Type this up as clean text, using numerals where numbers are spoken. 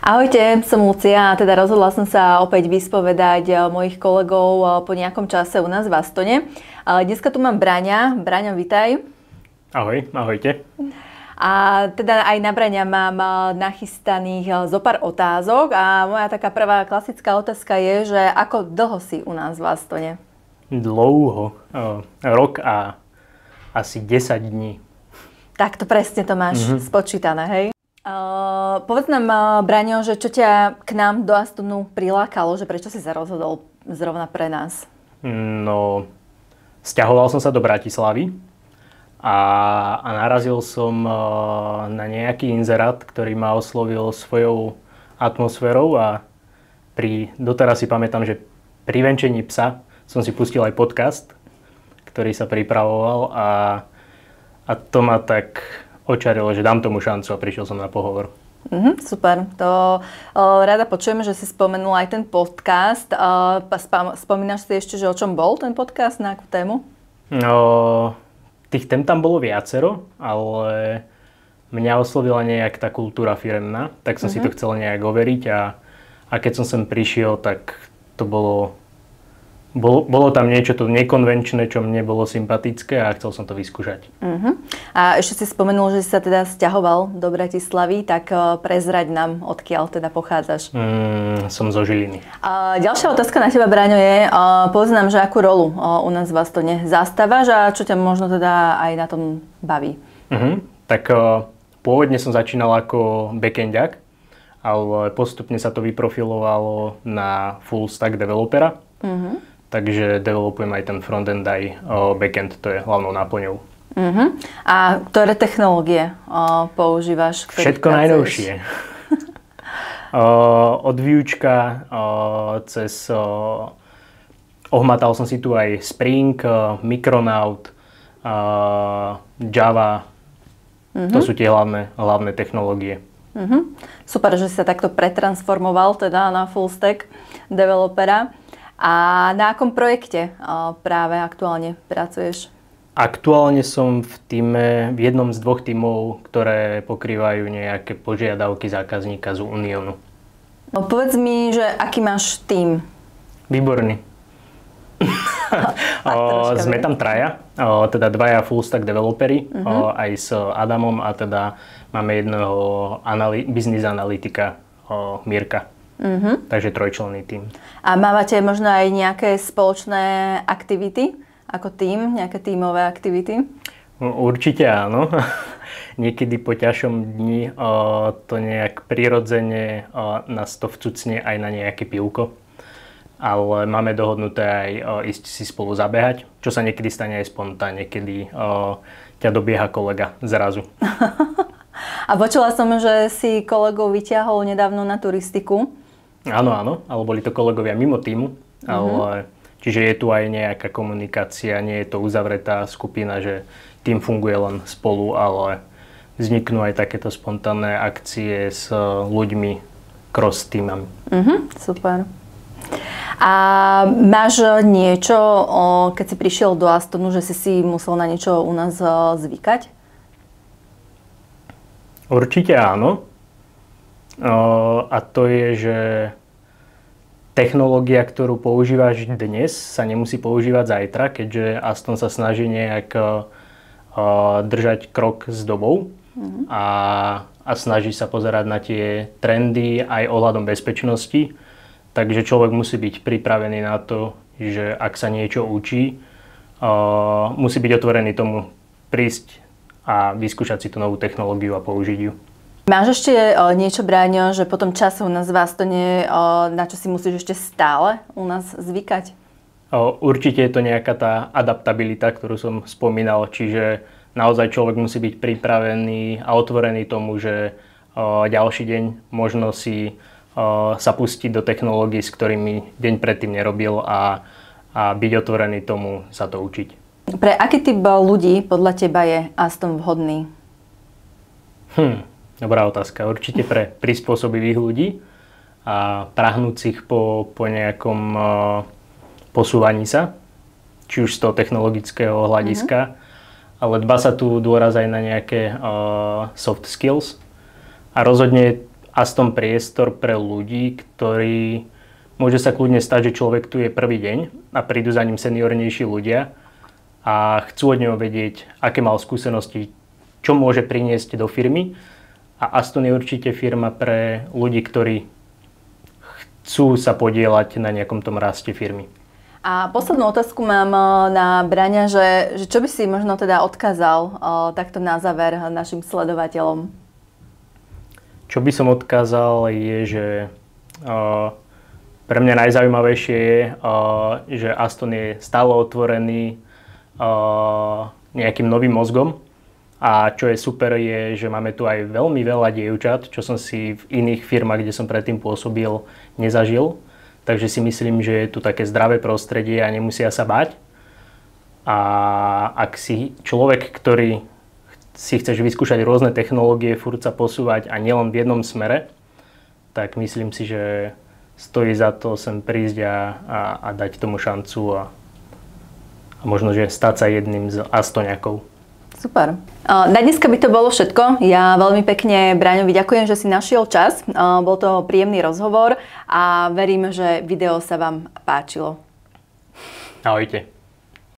Ahojte, som Lucia a teda rozhodla som sa opäť vyspovedať mojich kolegov po nejakom čase u nás v Astone. Dneska tu mám Braňa. Braňo, vitaj. Ahoj, ahojte. A teda aj na Braňa mám nachystaných zo pár otázok a moja taká prvá klasická otázka je, že ako dlho si u nás v Astone? Dlouho. Rok a asi 10 dní. Tak to presne to máš spočítané, hej? Povedz nám, Braňo, že čo ťa k nám do Astonu prilákalo, že prečo si sa rozhodol zrovna pre nás? No, sťahoval som sa do Bratislavy a narazil som na nejaký inzerát, ktorý ma oslovil svojou atmosférou a doteraz si pamätám, že pri venčení psa som si pustil aj podcast, ktorý sa pripravoval a to ma tak očarilo, že dám tomu šancu a prišiel som na pohovor. Super, to rada počujeme, že si spomenul aj ten podcast. Spomínaš si ešte, že o čom bol ten podcast, na akú tému? No, tých tém tam bolo viacero, ale mňa oslovila nejak tá kultúra firemná, tak som si to chcel nejak overiť a keď som sem prišiel, tak to bolo tam niečo to nekonvenčné, čo mne bolo sympatické a chcel som to vyskúšať. A ešte si spomenul, že si sa teda sťahoval do Bratislavy, tak prezraď nám, odkiaľ teda pochádzaš. Som zo Žiliny. Ďalšia otázka na teba, Braňo, je, povedz nám, že akú rolu u nás v Astone zastávaš a čo ťa možno teda aj na tom baví? Tak pôvodne som začínal ako backendiak, ale postupne sa to vyprofilovalo na full stack developera. Takže developujem aj ten frontend, aj backend, to je hlavnou náplňou. A ktoré technológie používaš? Všetko najnovšie. Od Vuečka cez... ohmatal som si tu aj Spring, Micronaut, Java. To sú tie hlavné technológie. Super, že si sa takto pretransformoval teda na full stack developera. A na akom projekte práve aktuálne pracuješ? Aktuálne som v jednom z dvoch tímov, ktoré pokrývajú nejaké požiadavky zákazníka z Uniónu. No povedz mi, že aký máš tím? Výborný. Sme tam traja, teda dvaja full stack developeri, aj s Adamom a teda máme jedného business analytika, Mirka. Takže trojčlenný tím. A mávate možno aj nejaké spoločné aktivity ako tím, nejaké tímové aktivity? Určite áno. Niekedy po ťažšom dni to nejak prirodzene nás to vcucne aj na nejaké pivko. Ale máme dohodnuté aj ísť si spolu zabehať, čo sa niekedy stane aj spontánne, kedy ťa dobieha kolega zrazu. A počula som, že si kolegov vyťahol nedávno na turistiku. Áno, ale boli to kolegovia mimo tímu, ale čiže je tu aj nejaká komunikácia, nie je to uzavretá skupina, že tím funguje len spolu, ale vzniknú aj takéto spontánne akcie s ľuďmi cross tímami. Super. A máš niečo, keď si prišiel do Astonu, že si musel na niečo u nás zvykať? Určite áno. A to je, že technológia, ktorú používaš dnes, sa nemusí používať zajtra, keďže Aston sa snaží nejak držať krok s dobou a snaží sa pozerať na tie trendy aj ohľadom bezpečnosti. Takže človek musí byť pripravený na to, že ak sa niečo učí, musí byť otvorený tomu prísť a vyskúšať si tú novú technológiu a použiť ju. Máš ešte niečo, Bráňo, že potom času u nás v Astone, na čo si musíš ešte stále u nás zvykať? Určite je to nejaká tá adaptabilita, ktorú som spomínal, čiže naozaj človek musí byť pripravený a otvorený tomu, že ďalší deň možno si sa pustiť do technológií, s ktorými deň predtým nerobil a byť otvorený tomu sa to učiť. Pre aký typ ľudí podľa teba je Aston vhodný? Dobrá otázka. Určite pre prispôsobivých ľudí a prahnúcich po nejakom posúvaní sa, či už z toho technologického hľadiska, ale dbá sa tu dôraz aj na nejaké soft skills a rozhodne Aston priestor pre ľudí, ktorí môže sa kľudne stať, že človek tu je prvý deň a prídu za ním seniornejší ľudia a chcú od neho vedieť, aké mal skúsenosti, čo môže priniesť do firmy. A Aston je určite firma pre ľudí, ktorí chcú sa podieľať na nejakom tom raste firmy. A poslednú otázku mám na Braňa, že čo by si možno teda odkázal takto na záver našim sledovateľom? Čo by som odkázal je, že pre mňa najzaujímavejšie je, že Aston je stále otvorený nejakým novým mozgom. A čo je super je, že máme tu aj veľmi veľa dievčat, čo som si v iných firmách, kde som predtým pôsobil, nezažil. Takže si myslím, že je tu také zdravé prostredie a nemusia sa báť. A ak si človek, ktorý si chceš vyskúšať rôzne technológie, furt sa posúvať a nielen v jednom smere, tak myslím si, že stojí za to sem prísť a dať tomu šancu a možno, že stať sa jedným z Astoniakov. Super. Na dneska by to bolo všetko. Ja veľmi pekne Braňovi ďakujem, že si našiel čas. Bol to príjemný rozhovor a verím, že video sa vám páčilo. Ahojte.